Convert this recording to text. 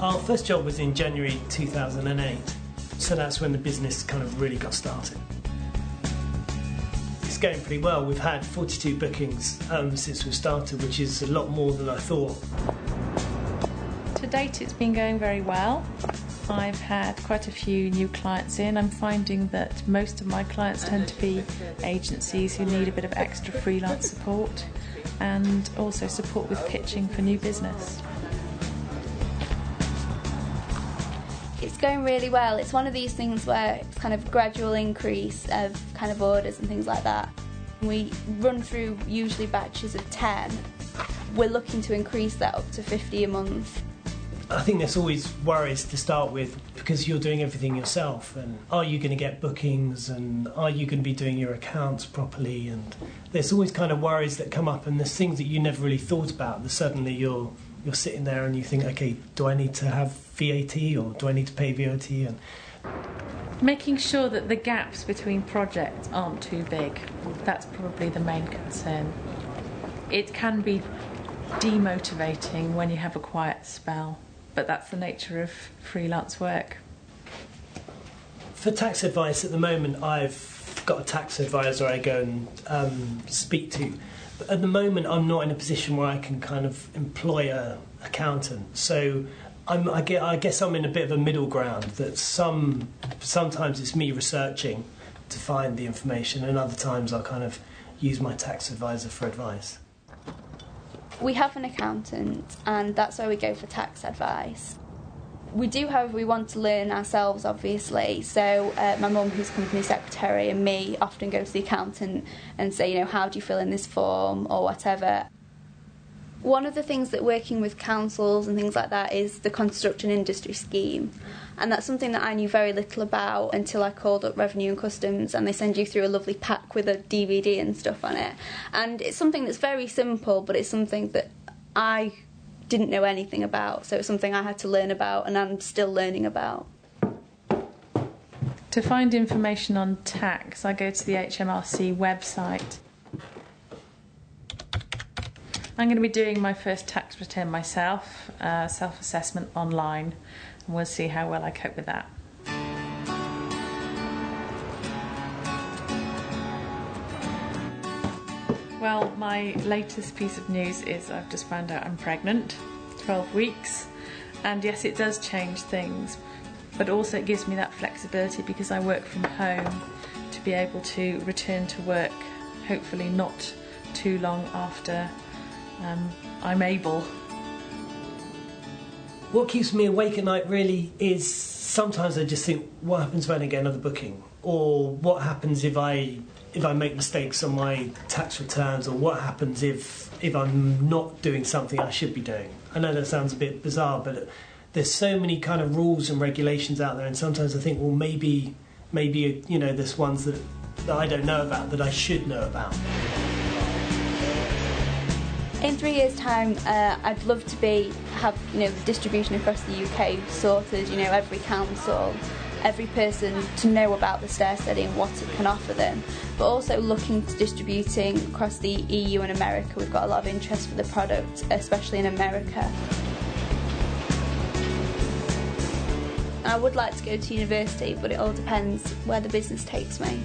Our first job was in January 2008, so that's when the business kind of really got started. It's going pretty well. We've had 42 bookings since we started, which is a lot more than I thought. To date, it's been going very well. I've had quite a few new clients in. I'm finding that most of my clients tend to be agencies who need a bit of extra freelance support and also support with pitching for new business. It's going really well. It's one of these things where it's kind of gradual increase of kind of orders and things like that. We run through usually batches of 10. We're looking to increase that up to 50 a month. I think there's always worries to start with because you're doing everything yourself, and are you going to get bookings, and are you going to be doing your accounts properly, and there's always kind of worries that come up, and there's things that you never really thought about that suddenly you're sitting there and you think, okay, do I need to have VAT or do I need to pay VAT? And making sure that the gaps between projects aren't too big, that's probably the main concern. It can be demotivating when you have a quiet spell, but that's the nature of freelance work. For tax advice at the moment, I've got a tax advisor I go and speak to. But at the moment, I'm not in a position where I can kind of employ an accountant. So I guess I'm in a bit of a middle ground, that sometimes it's me researching to find the information, and other times I'll kind of use my tax advisor for advice. We have an accountant, and that's why we go for tax advice. We do, however, we want to learn ourselves, obviously. So my mum, who's company secretary, and me often go to the accountant and say, you know, how do you fill in this form or whatever. One of the things that working with councils and things like that is the construction industry scheme, and that's something that I knew very little about until I called up Revenue and Customs, and they send you through a lovely pack with a DVD and stuff on it. And it's something that's very simple, but it's something that I didn't know anything about, so it's something I had to learn about, and I'm still learning about. To find information on tax, I go to the HMRC website. I'm going to be doing my first tax return myself, self-assessment online, and we'll see how well I cope with that. Well, my latest piece of news is I've just found out I'm pregnant, 12 weeks, and yes, it does change things, but also it gives me that flexibility because I work from home to be able to return to work, hopefully not too long after I'm able. What keeps me awake at night really is sometimes I just think, what happens if I don't get another booking? Or what happens if I make mistakes on my tax returns, or what happens if I'm not doing something I should be doing? I know that sounds a bit bizarre, but there's so many kind of rules and regulations out there, and sometimes I think, well, maybe you know, there's ones that I don't know about that I should know about. In 3 years' time, I'd love to have the distribution across the UK sorted. You know, every council, every person to know about the stair steady and what it can offer them. But also looking to distributing across the EU and America. We've got a lot of interest for the product, especially in America. I would like to go to university, but it all depends where the business takes me.